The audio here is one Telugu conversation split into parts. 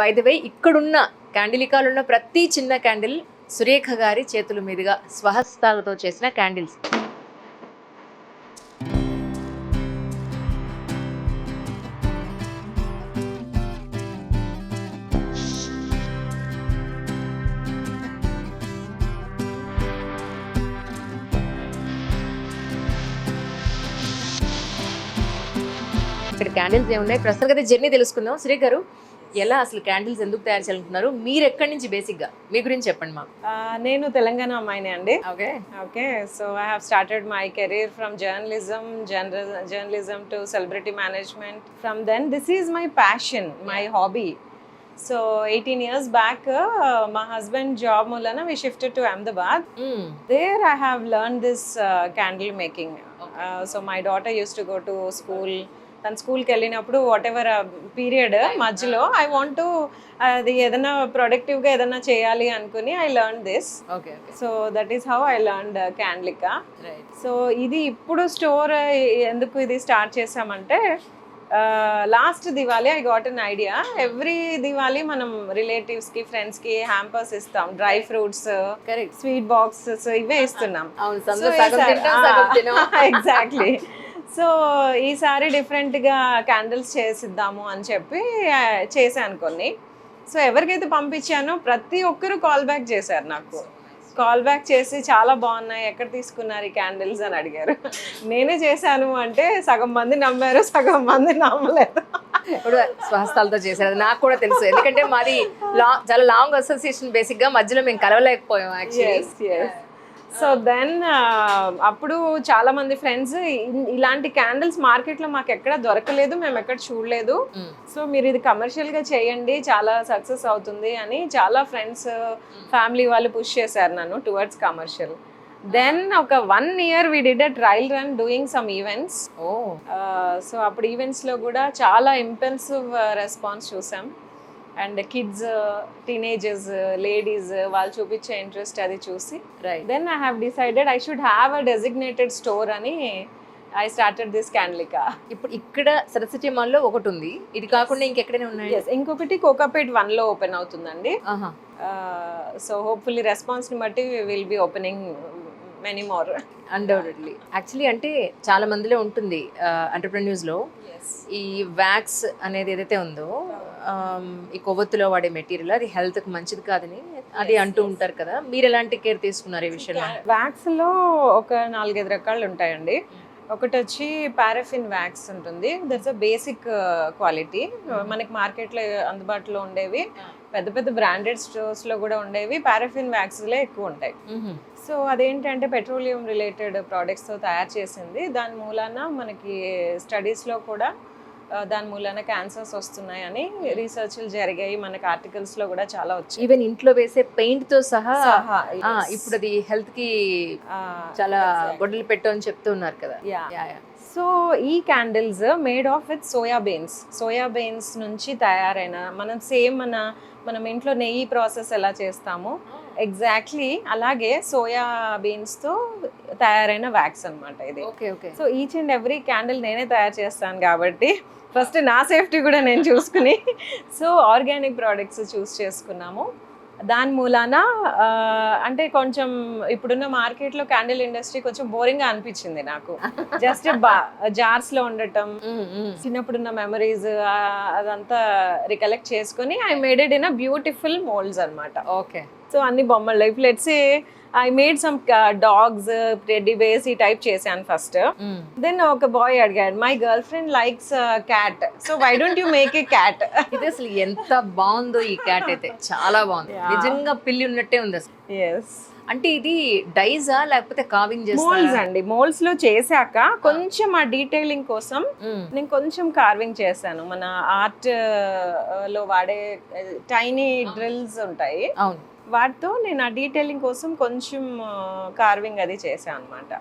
బై ద వే ఇక్కడున్న క్యాండిలికాలున్న ప్రతి చిన్న క్యాండిల్ సురేఖ గారి చేతుల మీదుగా స్వహస్తాలతో చేసిన క్యాండిల్స్. ఇక్కడ క్యాండిల్స్ ఏమున్నాయి, ప్రస్తుతం అయితే జర్నీ తెలుసుకుందాం. సురేఖ గారు, ఎలా అసలు క్యాండిల్స్ ఎందుకు తయారు చేయాలనుకుంటున్నారు, మీరు ఎక్కడి నుంచి బేసిక్గా మీ గురించి చెప్పండి మాకు. నేను తెలంగాణ అమ్మాయినే అండి. Okay okay, so I have started my career from journalism to celebrity management. From then this is my passion, my hobby. So 18 years back, my husband job mulana we shifted to Ahmedabad. There I have learned this candle making. So my daughter used to go to school. తను స్కూల్కి వెళ్ళినప్పుడు వాట్ ఎవర్ పీరియడ్ మధ్యలో ఐ వాంట్ టు అది ఏదైనా ప్రొడక్టివ్గా ఏదైనా చేయాలి అనుకుని I learn this. Okay so that is how I learned Candlika. So ఇది ఇప్పుడు స్టోర్ ఎందుకు ఇది స్టార్ట్ చేసామంటే, last Diwali I got an idea. Every Diwali మనం రిలేటివ్స్కి ఫ్రెండ్స్కి హ్యాంపర్స్ ఇస్తాం, డ్రై ఫ్రూట్స్, స్వీట్ బాక్సెస్ ఇవే ఇస్తున్నాం. ఎగ్జాక్ట్లీ. సో ఈసారి డిఫరెంట్గా క్యాండిల్స్ చేసిద్దాము అని చెప్పి చేశాను కొన్ని. సో ఎవరికైతే పంపించానో ప్రతి ఒక్కరు కాల్ బ్యాక్ చేశారు, నాకు కాల్ బ్యాక్ చేసి చాలా బాగున్నాయి, ఎక్కడ తీసుకున్నారు ఈ క్యాండిల్స్ అని అడిగారు. నేనే చేశాను అంటే సగం మంది నమ్మారు, సగం మంది నమ్మలేదు. ఇప్పుడు స్వహస్తాలతో చేశారు, అది నాకు కూడా తెలుసు. ఎందుకంటే మాది చాలా లాంగ్ అసోసియేషన్, బేసిక్గా మధ్యలో మేము కలవలేకపోయాం యాక్చువల్లీ. సో దెన్ అప్పుడు చాలా మంది ఫ్రెండ్స్ ఇలాంటి క్యాండిల్స్ మార్కెట్లో మాకు ఎక్కడ దొరకలేదు, మేము ఎక్కడ చూడలేదు, సో మీరు ఇది కమర్షియల్గా చేయండి చాలా సక్సెస్ అవుతుంది అని చాలా ఫ్రెండ్స్ ఫ్యామిలీ వాళ్ళు పుష్ చేశారు నన్ను టువర్డ్స్ కమర్షియల్. దెన్ ఒక 1 year we did a trial run doing some events. So అప్పుడు ఈవెంట్స్లో కూడా చాలా ఇంపెన్సివ్ రెస్పాన్స్ చూసాం. అండ్ కిడ్స్, టీనేజర్స్, లేడీస్ వాళ్ళు చూపించే ఇంట్రెస్ట్ అది చూసి then I have decided I should have a designated store అని ఐ స్టార్టెడ్ దిస్ క్యాండ్లికా. ఇప్పుడు ఇక్కడ సరస్వతి మాల్లో ఒకటి ఉంది, ఇది కాకుండా ఇంకెక్కడైనా ఉన్నాయి? ఇంకొకటి కోకాపేట్ 1లో ఓపెన్ అవుతుందండి. సో హోప్ఫుల్లీ రెస్పాన్స్ని బట్టి will be opening many more. Undoubtedly. Actually అంటే చాలా మందిలో ఉంటుంది ఎంటర్‌ప్రెన్యూర్స్‌లో ఈ వ్యాక్స్ అనేది ఏదైతే ఉందో, ఈ కొవ్వొత్తులో వాడే మెటీరియల్ అది హెల్త్కి మంచిది కాదని అది అంటూ ఉంటారు కదా, మీరు ఎలాంటి కేర్ తీసుకున్నారు ఈ విషయంలో? వ్యాక్స్లో ఒక 4-5 రకాలు ఉంటాయండి. ఒకటి వచ్చి పారాఫిన్ వ్యాక్స్ ఉంటుంది, దట్స్ అ బేసిక్ క్వాలిటీ. మనకి మార్కెట్లో అందుబాటులో ఉండేవి, పెద్ద పెద్ద బ్రాండెడ్ స్టోర్స్లో కూడా ఉండేవి పారాఫిన్ వ్యాక్స్లే ఎక్కువ ఉంటాయి. సో అదేంటంటే పెట్రోలియం రిలేటెడ్ ప్రోడక్ట్స్తో తయారు చేసింది. దాని మూలాన మనకి స్టడీస్లో కూడా దాని మూలాన క్యాన్సర్స్ వస్తున్నాయని రీసెర్చ్లు జరిగాయి, మనకి ఆర్టికల్స్లో కూడా చాలా వచ్చాయి. ఈవెన్ ఇంట్లో వేసే పెయింట్తో సహా ఇప్పుడు అది హెల్త్కి చాలా గొడ్డలు పెట్టు అని చెప్తున్నారు కదా. సో ఈ candles made of with soya beans నుంచి తయారైన, మనం ఇంట్లో నెయ్యి ప్రాసెస్ ఎలా చేస్తామో ఎగ్జాక్ట్లీ అలాగే సోయా బీన్స్తో తయారైన వ్యాక్స్ అనమాట ఇది. So each and every candle నేనే తయారు చేస్తాను కాబట్టి ఫస్ట్ నా సేఫ్టీ కూడా నేను చూసుకుని సో ఆర్గానిక్ ప్రోడక్ట్స్ చూస్ చేసుకున్నాము. దాని మూలాన అంటే కొంచెం ఇప్పుడున్న మార్కెట్లో క్యాండిల్ ఇండస్ట్రీ కొంచెం బోరింగ్గా అనిపించింది నాకు. జస్ట్ జార్స్లో ఉండటం, చిన్నప్పుడున్న మెమరీస్ అదంతా రికలెక్ట్ చేసుకుని I made it in a beautiful moulds అనమాట. ఓకే. సో అన్ని బొమ్మలు, if let's say I made some dogs, teddy bears ఈ టైప్ చేశాను ఫస్ట్. దెన్ ఒక బాయ్ అడిగాడు, my girlfriend likes cat, so why don't you make a cat. ఇది అసలు ఎంత బాగుందో ఈ క్యాట్ అయితే, చాలా బాగుంది, నిజంగా పిల్లి ఉన్నట్టే ఉంది అసలు. ఎస్. అంటే ఇది డైజా లేకపోతే కార్వింగ్ చేస్తారా? మోల్డ్స్ అండి. మోల్డ్స్ లో చేశాక కొంచెం ఆ డీటెయిలింగ్ కోసం నేను కొంచెం కార్వింగ్ చేశాను. మన ఆర్ట్ లో వాడే టైనీ డ్రిల్స్ ఉంటాయి, వాటితో నేను ఆ డీటెయిలింగ్ కోసం కొంచెం కార్వింగ్ అది చేశాను అనమాట.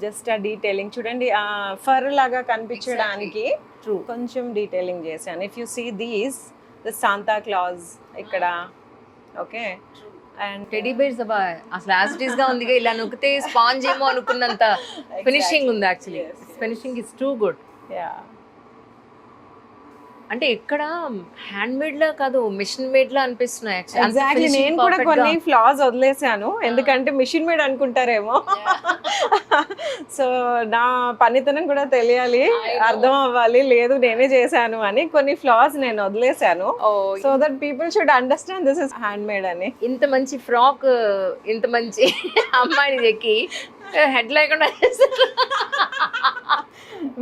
జస్ట్ ఆ డీటెయిలింగ్ చూడండి, ఫర్ లాగా కనిపించడానికి కొంచెం డీటెయిలింగ్ చేశాను. If you see these the Santa Claus ఇక్కడ, ఓకే. అండ్ టెడ్డీ బేర్స్ అసలు యాజ్ ఇట్ ఈస్ గా ఉంది, ఇలా నొక్కితే స్పాంజ్ ఏమో అనుకున్నంత ఫినిషింగ్ ఉంది. Actually finishing is too good. అంటే ఇక్కడ హ్యాండ్ మేడ్ లా కాదు, మిషన్ మేడ్ లా అనిపిస్తున్నాయి actually. అంత ఎగ్జాక్ట్లీ finishing నేను కూడా perfect కొన్ని గా. ఫ్లాస్ వదిలేసాను ఎందుకంటే మిషన్ మేడ్ అనుకుంటారేమో. సో నా పనితనం కూడా తెలియాలి, అర్థం అవ్వాలి, లేదు నేనే చేశాను అని కొన్ని ఫ్లాస్ నేను వదిలేసాను. Oh, so that people should understand this is hand made అని. ఇంత మంచి ఫ్రాక్, ఇంత మంచి అమ్మాయిని చెక్కి హెడ్ లేకుండా చేస్తారు.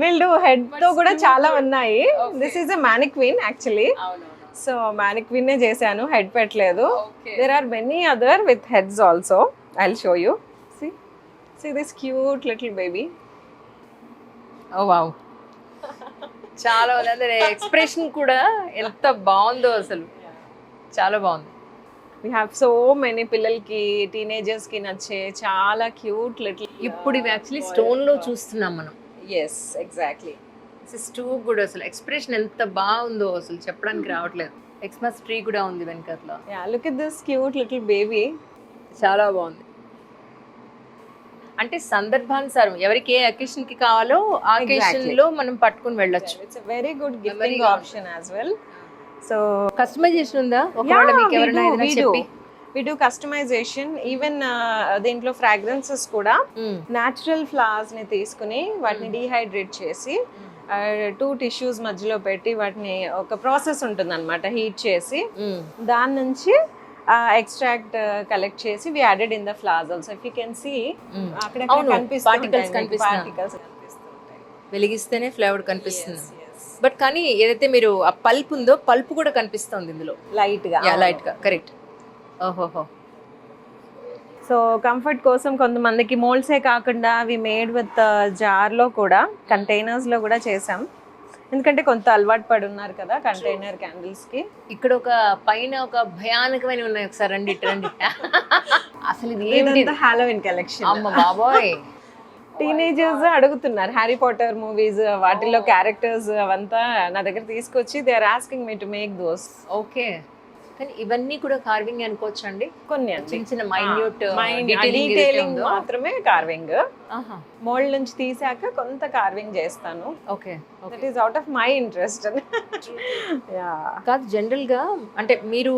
వీళ్ళు హెడ్ తో కూడా చాలా ఉన్నాయి. This is a mannequin actually. So mannequin చేశాను, హెడ్ పెట్టలేదు. There are many other with heads also. I will show you. See this cute little baby. Oh wow, చాలా బాగుంది. ఎక్స్ప్రెషన్ కూడా ఎంత బాగుందో అసలు, చాలా బాగుంది. We have so many పిల్లలకి, టీనేజర్స్ కి నచ్చే చాలా క్యూట్ లిటిల్. ఇప్పుడు ఇవి యాక్చువల్లీ స్టోన్ లో చూస్తున్నాం మనం. Yes exactly. This is too good. అసలు ఎక్స్ప్రెషన్ ఎంత బాగుందో అసలు చెప్పడానికి రావట్లేదు. ఎక్స్మస్ ట్రీ కూడా ఉంది వెనకట్ల. Yeah, look at this cute little baby. చాలా బాగుంది. అంటే సందర్భానుసారం ఎవరికి ఏ అకేషన్ కి కావాలో ఆ అకేషన్ లో మనం పట్టుకుని వెళ్ళొచ్చు. It's a very good gifting option as well. So customisation ఉందా ఒకవేళ మీకు ఎవరైనా ఏదైనా చెప్పి? we do customization. even దీంట్లో ఫ్రాగ్రెన్సెస్ కూడా న్యాచురల్ ఫ్లవర్స్ ని తీసుకుని వాటిని డీహైడ్రేట్ చేసి 2 టిష్యూస్ మధ్యలో పెట్టి వాటిని ఒక ప్రాసెస్ ఉంటుంది అనమాట, హీట్ చేసి దాని నుంచి ఎక్స్ట్రాక్ట్ కలెక్ట్ చేసి we added in the flowers also. If you can see అక్కడ పార్టికల్స్ కనిపిస్తాయి, వెలిగిస్తేనే ఫ్లేవర్ కనిపిస్తుంది. బట్ కానీ ఏదైతే మీరు ఆ పల్ప్ ఉందో పల్ప్ కూడా కనిపిస్తుంది ఇందులో లైట్ గా. లైట్ గా, కరెక్ట్. ఓహోహో. సో కంఫర్ట్ కోసం కొంతమందికి మోల్డ్సే కాకుండా అవి మేడ్ విత్ జార్లో కూడా, కంటైనర్స్లో కూడా చేసాం. ఎందుకంటే కొంత అలవాటు పడి ఉన్నారు కదా కంటైనర్ క్యాండిల్స్ కి. ఇక్కడ ఒక పైన ఒక భయానకమైన ఉన్నాయి, ఒకసారి రండి రండి. అసలు ఇది ఏంటి? Halloween collection. అమ్మ బాబోయ్, టీనేజర్స్ అడుగుతున్నారు హ్యారీ పాటర్ మూవీస్ వాటిలో క్యారెక్టర్స్ అవంతా నా దగ్గర తీసుకొచ్చి they are asking me to make those. Okay. కానీ ఇవన్నీ కూడా కార్వింగ్ అనుకోవచ్చు అండి? కొన్ని చిన్న చిన్న మైన్యూట్ డీటెయిలింగ్ మాత్రమే కార్వింగ్. మోల్డ్ నుంచి తీసాక కొంత కార్వింగ్ చేస్తాను. Okay, that is out of my interest. కాదు, జనరల్ గా అంటే మీరు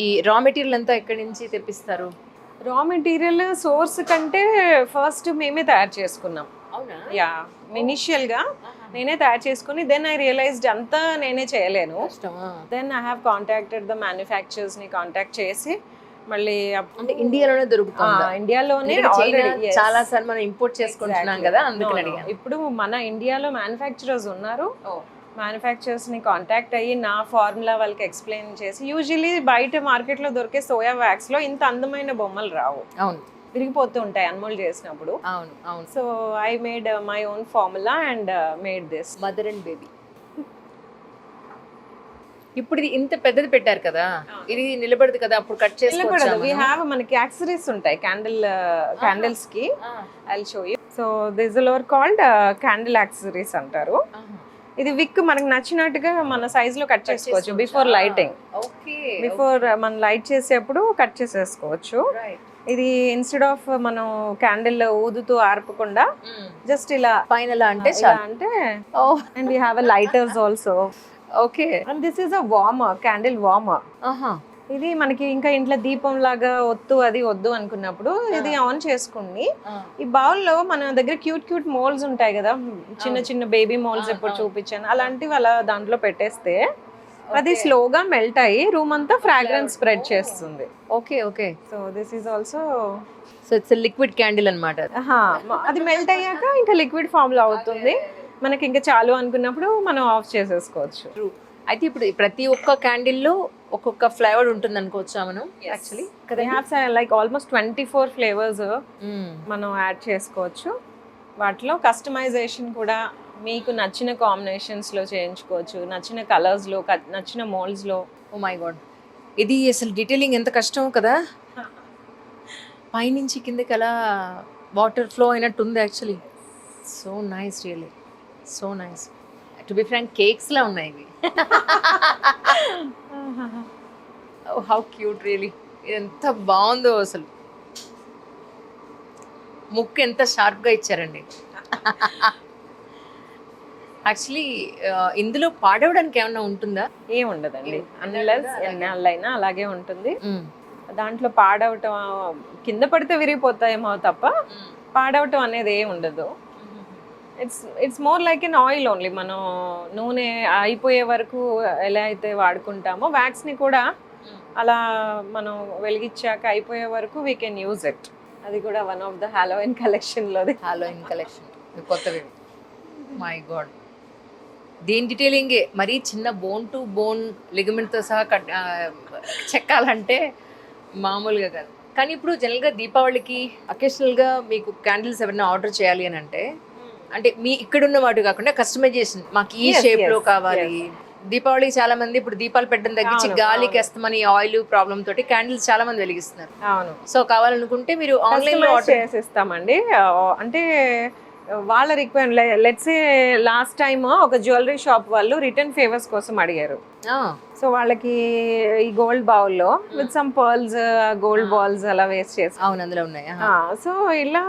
ఈ రా మెటీరియల్ అంతా ఎక్కడి నుంచి తెప్పిస్తారు? రా మెటీరియల్ సోర్స్ కంటే ఫస్ట్ మేమే తయారు చేసుకున్నాం. అవునా? యా, ఇనిషియల్ గా నేనే తయారు చేసుకుని దెన్ ఐ రియలైజ్డ్ అంతా నేనే చేయలేను. Then I have contacted the manufacturers ని కాంటాక్ట్ చేసి మళ్ళీ అంటే ఇండియాలోనే దొరుకుతుంది. ఇండియాలోనే చాలా సార్లు మనం ఇంపోర్ట్ చేసుకుంటున్నాం కదా, అందుకని అడిగాను. ఇప్పుడు మన ఇండియాలో మ్యానుఫ్యాక్చరర్స్ ఉన్నారు. మ్యానుఫ్యాక్చరర్స్ ని కాంటాక్ట్ అయ్యి నా ఫార్ములా వాళ్ళకి ఎక్స్ప్లెయిన్ చేసి, యూజువల్లీ బయట మార్కెట్ లో దొరికే సోయా వ్యాక్స్ లో ఇంత అందమైన బొమ్మలు రావు. అవును, విరిగిపోతూ ఉంటాయి అన్మోల్డ్ చేసినప్పుడు. అవును అవును. So I made my own formula and made this mother and baby. ఇప్పుడు ఇది ఇంత పెద్దది పెట్టారు కదా, ఇది నిలబడదు కదా, అప్పుడు కట్ చేసుకోవచ్చు. వి హావ్ మనకి యాక్సెసరీస్ ఉంటాయి క్యాండిల్స్ కి. I will show you. So this are called candle accessories అంటారు. ఇది విక్ మనకు నచ్చినట్టుగా మన సైజ్ లో కట్ చేసుకోవచ్చు. బిఫోర్ లైటింగ్, బిఫోర్ మనం లైట్ చేసేప్పుడు కట్ చేసేసుకోవచ్చు. ఇది ఇన్స్టెడ్ ఆఫ్ మనం క్యాండిల్ ఊదుతూ ఆర్పకుండా జస్ట్ ఇలా పైన అంటే and we have lighters also. Okay. And this is a warmer, candle warmer. ఇది మనకి ఇంకా ఇంట్లో దీపం లాగా ఒత్తు అది వద్దు అనుకున్నప్పుడు ఇది ఆన్ చేసుకుని, ఈ బౌల్ లో మన దగ్గర క్యూట్ క్యూట్ మోల్డ్స్ ఉంటాయి కదా, చిన్న చిన్న బేబీ మోల్డ్స్ ఎప్పుడు చూపించాను అలాంటివి, అలా దాంట్లో పెట్టేస్తే అది స్లోగా మెల్ట్ అయ్యి రూమ్ అంతా ఫ్రాగ్రెన్స్ స్ప్రెడ్ చేస్తుంది. Okay okay. So this is also, so it's liquid candle అన్నమాట. అది మెల్ట్ అయ్యాక ఇంకా లిక్విడ్ ఫామ్ లో అవుతుంది. మనకి ఇంకా చాలు అనుకున్నప్పుడు మనం ఆఫ్ చేసేసుకోవచ్చు. అయితే ఇప్పుడు ప్రతి ఒక్క క్యాండిల్లో ఒక్కొక్క ఫ్లేవర్ ఉంటుంది అనుకోవచ్చా మనం? యాక్చువల్లీ లైక్ ఆల్మోస్ట్ 24 ఫ్లేవర్స్ మనం యాడ్ చేసుకోవచ్చు. వాటిలో కస్టమైజేషన్ కూడా మీకు నచ్చిన కాంబినేషన్స్ లో చేయించుకోవచ్చు, నచ్చిన కలర్స్ లో, నచ్చిన మోల్డ్స్ లో. ఓ మై గాడ్, ఇది అసలు డీటెయిలింగ్ ఎంత కష్టం కదా. పైనుంచి కిందకి అలా వాటర్ ఫ్లో అయినట్టు ఉంది actually. So nice, really so nice. To be frank, cakes లా ఉన్నాయి ఇవి. How cute really. ఇది ఎంత బాగుందో అసలు, ముక్కు ఎంత షార్ప్గా ఇచ్చారండి. యాక్చువల్లీ ఇందులో పాడవడానికి ఏమన్నా ఉంటుందా? ఏం ఉండదండి, అన్లెస్ ఎన్నాళ్ళైనా అలాగే ఉంటుంది. దాంట్లో పాడవటం, కింద పడితే విరిగిపోతాయేమో తప్ప పాడవటం అనేది ఏం ఉండదు. It's more like an oil only. మనం నూనె అయిపోయే వరకు ఎలా అయితే వాడుకుంటామో వ్యాక్స్ని కూడా అలా మనం వెలిగించాక అయిపోయే వరకు వీ కెన్ యూజ్ ఇట్. అది కూడా వన్ ఆఫ్ ద హాలోవిన్ కలెక్షన్లోది. హాలోయిన్ కలెక్షన్ కొత్తవి. మై గాడ్, దేని డీటెయిలింగే మరీ చిన్న బోన్ టు బోన్ లిగమెంట్తో సహా చెక్కాలంటే మామూలుగా కాదు. కానీ ఇప్పుడు జనరల్గా దీపావళికి అకేషనల్గా మీకు క్యాండిల్స్ ఎవరైనా ఆర్డర్ చేయాలి అని అంటే మీ ఇక్కడున్న వాటి కాకుండా కస్టమైజేషన్ మాకు ఈ Yes, షేప్లో yes, కావాలి. దీపావళి చాలా మంది ఇప్పుడు దీపాలు పెట్టడం తగ్గించి అవును, గాలికి వేస్తామని ఆయిల్ ప్రాబ్లం తోటి క్యాండిల్స్ చాలా మంది వెలిగిస్తున్నారు. అవును, సో కావాలనుకుంటే మీరు ఆన్లైన్లో కస్టమైజ్ ఆర్డర్ చేసిస్తామండి. అంటే వాళ్ళ requirement, let's say last time ఒక జ్యువెలరీ షాప్ వాళ్ళు రిటర్న్ ఫేవర్స్ కోసం అడిగారు. సో వాళ్ళకి ఈ గోల్డ్ బౌల్లో with some pearls, gold balls అలా వేస్ట్ చేసి, అవును అందులో ఉన్నాయి. సో ఇలా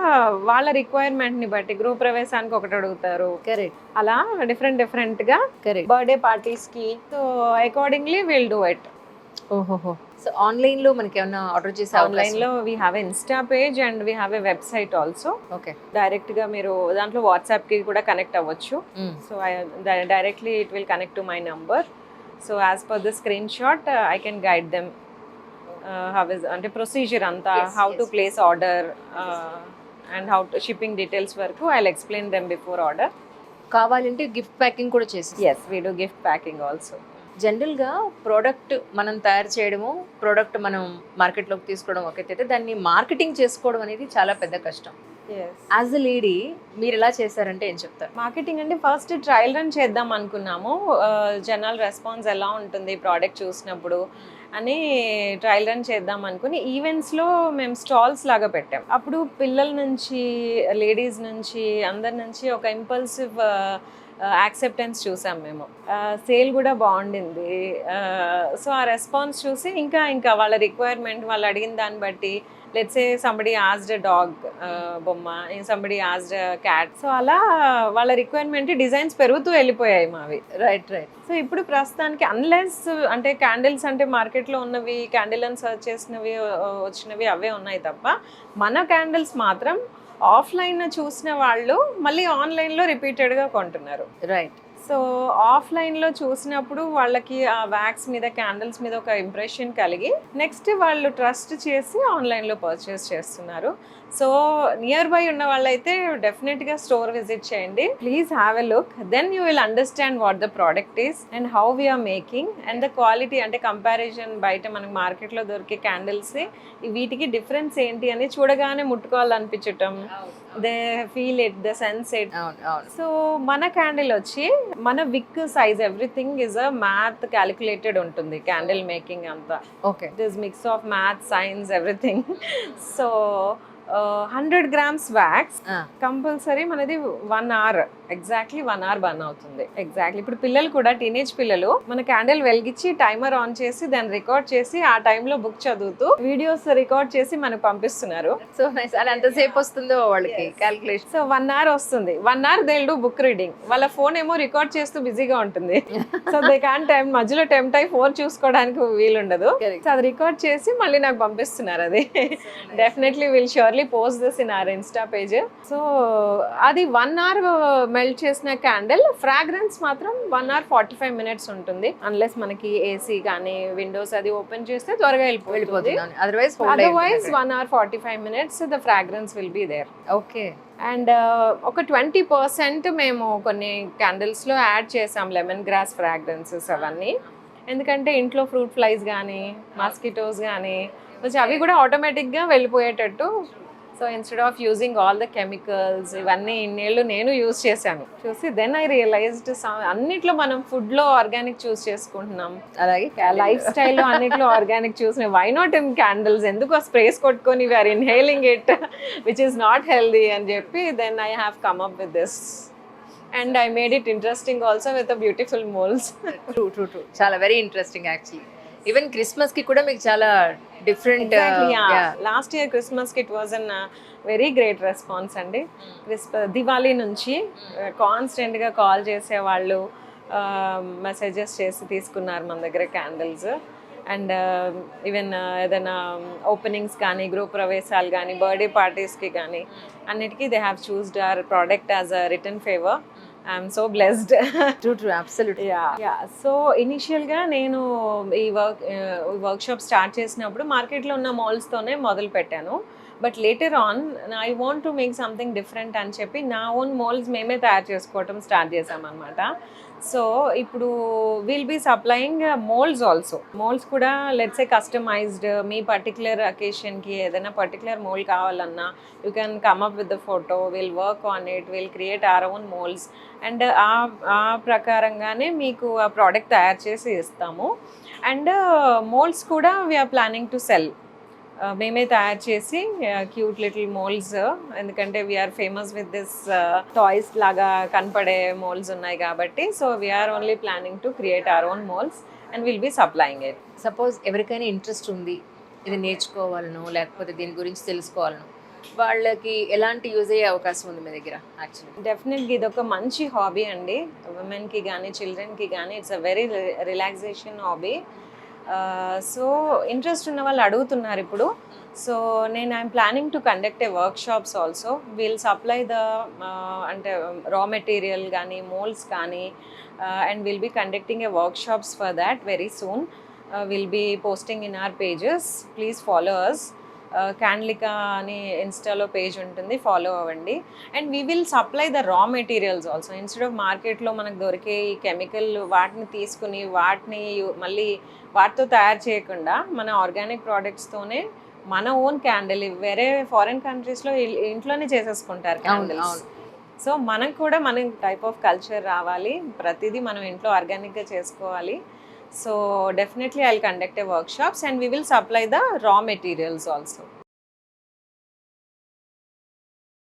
వాళ్ళ రిక్వైర్మెంట్ ని బట్టి గృహ ప్రవేశానికి ఒకటి అడుగుతారు, కరెక్ట్ అలా డిఫరెంట్ గా కరెక్ట్. బర్త్డే పార్టీస్ కి. So accordingly will do it. ఓహోహో. సో ఆన్లైన్లో మనకి ఏమైనా ఆర్డర్ చేసే ఆన్లైన్ లో we have Insta page and we have a website also. Okay. Direct గా మీరు దాంట్లో వాట్సాప్ కి కూడా కనెక్ట్ అవ్వచ్చు. So directly it will connect to my number. So as per the screen shot I can guide them how is అంటే ప్రొసీజర్ అంతా, how to place order and how to shipping details వరకు I will explain them before order. కావాలంటే గిఫ్ట్ ప్యాకింగ్ కూడా చేసి. Yes, we do gift packing also. జనరల్గా ప్రోడక్ట్ మనం తయారు చేయడము, ప్రోడక్ట్ మనం మార్కెట్లోకి తీసుకోవడం ఒకటైతే దాన్ని మార్కెటింగ్ చేసుకోవడం అనేది చాలా పెద్ద కష్టం. యాజ్ అ లేడీ మీరు ఎలా చేశారంటే ఏం చెప్తారు? మార్కెటింగ్ అంటే ఫస్ట్ ట్రయల్ రన్ చేద్దాం అనుకున్నాము, జనరల్ రెస్పాన్స్ ఎలా ఉంటుంది ప్రోడక్ట్ చూసినప్పుడు అని ట్రయల్ రన్ చేద్దాం అనుకుని ఈవెంట్స్లో మేము స్టాల్స్ లాగా పెట్టాం. అప్పుడు పిల్లల నుంచి, లేడీస్ నుంచి, అందరి నుంచి ఒక ఇంపల్సివ్ యాక్సెప్టెన్స్ చూసాం మేము. సేల్ కూడా బాగుండింది. సో ఆ రెస్పాన్స్ చూసి ఇంకా వాళ్ళ రిక్వైర్మెంట్, వాళ్ళు అడిగిన దాన్ని బట్టి, let's say somebody asked dog బొమ్మ, సంబడి ఆస్డ్ క్యాట్, సో అలా వాళ్ళ రిక్వైర్మెంట్ డిజైన్స్ పెరుగుతూ వెళ్ళిపోయాయి మావి. రైట్. సో ఇప్పుడు ప్రస్తుతానికి అన్లెస్ అంటే క్యాండిల్స్ అంటే మార్కెట్లో ఉన్నవి, క్యాండిల్ అని సర్చ్ చేసినవి వచ్చినవి అవే ఉన్నాయి తప్ప, మన క్యాండిల్స్ మాత్రం ఆఫ్లైన్ చూసిన వాళ్ళు మళ్ళీ ఆన్లైన్లో రిపీటెడ్గా కొంటున్నారు. రైట్. సో ఆఫ్లైన్లో చూసినప్పుడు వాళ్ళకి ఆ వ్యాక్స్ మీద, క్యాండిల్స్ మీద ఒక ఇంప్రెషన్ కలిగి నెక్స్ట్ వాళ్ళు ట్రస్ట్ చేసి ఆన్లైన్లో పర్చేస్ చేస్తున్నారు. సో నియర్ బై ఉన్న వాళ్ళైతే డెఫినెట్గా స్టోర్ విజిట్ చేయండి. Please have a look, then you will understand what the product is and how we're making and the quality. అంటే కంపారిజన్ బయట మనకి మార్కెట్లో దొరికే క్యాండిల్స్ వీటికి డిఫరెన్స్ ఏంటి అని చూడగానే ముట్టుకోవాలనిపించటం, they feel it, the sense it. So మన క్యాండిల్ వచ్చి మన wick size everything is a math calculated ఉంటుంది క్యాండిల్ మేకింగ్ అంతా. Okay. It is mix of math, science, everything. So 100 grams wax compulsory మనది 1 hour, ఎగ్జాక్ట్లీ 1 hour బర్న్ అవుతుంది. ఎగ్జాక్ట్లీ. ఇప్పుడు పిల్లలు కూడా, టీనేజ్ పిల్లలు మన క్యాండిల్ వెలిగించి టైమర్ ఆన్ చేసి దాన్ని రికార్డ్ చేసి ఆ టైంలో బుక్ చదువుతూ వీడియోస్ రికార్డ్ చేసి మనకు పంపిస్తున్నారు. So nice. అది ఎంతసేపు వస్తుందో వాళ్ళకి క్యాలిక్యులేషన్. సో 1 hour వస్తుంది. 1 hour they will do book reading. వాళ్ళ ఫోన్ ఏమో రికార్డ్ చేస్తూ బిజీగా ఉంటుంది. సో దే క్యాన్ టైం మధ్యలో టెంప్ట్ అయి ఫోన్ చూసుకోవడానికి వీలుండదు. సో అది రికార్డ్ చేసి మళ్ళీ నాకు పంపిస్తున్నారు. అది definitely will surely post this in our insta page. So అది 1 hour మెల్ట్ చేసిన క్యాండిల్. ఫ్రాగ్రెన్స్ మాత్రం 1 hour 45 minutes ఉంటుంది. అన్లెస్ మనకి ఏసీ కానీ విండోస్ అది ఓపెన్ చేస్తే త్వరగా వెళ్ళిపోతుంది. Otherwise 1 hour 45 minutes the fragrance will be there. Okay. And ఒక 20% మేము కొన్ని క్యాండిల్స్లో యాడ్ చేసాం లెమన్ గ్రాస్ ఫ్రాగ్రెన్సెస్ అవన్నీ. ఎందుకంటే ఇంట్లో ఫ్రూట్ ఫ్లైస్ కానీ, మాస్కిటోస్ కానీ కొంచెం అవి కూడా ఆటోమేటిక్గా వెళ్ళిపోయేటట్టు. So instead of using all the chemicals, ఇవన్నీ ఇన్నేళ్ళు నేను యూజ్ చేశాను. చూసి దెన్ ఐ రియలైజ్డ్ అన్నిట్లో మనం ఫుడ్లో ఆర్గానిక్ చూస్ చేసుకుంటున్నాం, అలాగే లైఫ్ స్టైల్లో అన్నిట్లో ఆర్గానిక్ చూసిన, వై నాట్ ఇన్ క్యాండిల్స్? ఎందుకు స్ప్రేస్ కొట్టుకొని we are inhaling it which is not healthy అని చెప్పి then I have come up with this. And I made it interesting also with a beautiful moulds. True. చాలా very interesting actually. Even Christmas కి కూడా మీకు చాలా డిఫరెంట్ ఎగ్జాక్ట్లీ లాస్ట్ ఇయర్ క్రిస్మస్కి it was an very great response అండి. దివాళీ నుంచి కాన్స్టెంట్గా కాల్ చేసేవాళ్ళు, మెసేజెస్ చేసి తీసుకున్నారు మన దగ్గర క్యాండిల్స్. అండ్ ఈవెన్ ఏదైనా ఓపెనింగ్స్ కానీ, గృహ ప్రవేశాలు కానీ, బర్త్డే పార్టీస్కి కానీ అన్నిటికీ they have చూస్డ్ our product as a return favour. I'm so blessed. True absolutely. So ఇనిషియల్గా నేను ఈ వర్క్షాప్ స్టార్ట్ చేసినప్పుడు మార్కెట్లో ఉన్న మాల్స్తోనే మొదలు పెట్టాను. But later on I want to make something different అని చెప్పి నా ఓన్ మోల్డ్స్ మేమే తయారు చేసుకోవటం స్టార్ట్ చేసామన్నమాట. సో ఇప్పుడు will be supplying moulds also. Moulds కూడా లెట్స్ ఏ కస్టమైజ్డ్, మీ పర్టికులర్ అకేషన్కి ఏదైనా పర్టికులర్ మోల్డ్ కావాలన్నా you can come up with the photo, will work on it, will create our own moulds. And ఆ ప్రకారంగానే మీకు ఆ ప్రోడక్ట్ తయారు చేసి ఇస్తాము. అండ్ మోల్డ్స్ కూడా వీఆర్ ప్లానింగ్ టు సెల్. మేమే తయారు చేసి క్యూట్ లిటిల్ మోల్డ్స్, ఎందుకంటే we are famous with this toys లాగా కనపడే మోల్డ్స్ ఉన్నాయి కాబట్టి. So we're only planning to create our own moulds and will be supplying it. Suppose ఎవరికైనా ఇంట్రెస్ట్ ఉంది, ఇది నేర్చుకోవాలను లేకపోతే దీని గురించి తెలుసుకోవాలను, వాళ్ళకి ఎలాంటి యూజ్ అయ్యే అవకాశం ఉంది మీ దగ్గర? యాక్చువల్లీ డెఫినెట్గా ఇది ఒక మంచి హాబీ అండి. ఉమెన్కి కానీ చిల్డ్రన్కి కానీ it's a very relaxation hobby. So interest ఉన్న వాళ్ళు అడుగుతున్నారు ఇప్పుడు. సో నేను I'm planning to conduct a workshops also. Will supply the అంటే రా మెటీరియల్ కానీ, మోల్డ్స్ కానీ, and will be conducting a workshops for that very soon. Will be posting in our pages. Please follow us. Candlika అని ఇన్స్టాలో పేజ్ ఉంటుంది, ఫాలో అవ్వండి. And we will supply the raw materials also. Instead of మార్కెట్లో మనకు దొరికే ఈ కెమికల్ వాటిని తీసుకుని వాటిని మళ్ళీ వాటితో తయారు చేయకుండా మన ఆర్గానిక్ ప్రోడక్ట్స్తోనే మన ఓన్ క్యాండిల్, వేరే ఫారిన్ కంట్రీస్లో ఇంట్లోనే చేసేసుకుంటారు క్యాండిల్స్. సో మనకు కూడా మన టైప్ ఆఫ్ కల్చర్ రావాలి, ప్రతిదీ మనం ఇంట్లో ఆర్గానిక్గా చేసుకోవాలి. So definitely I'll conduct a workshops and we will supply the raw materials also.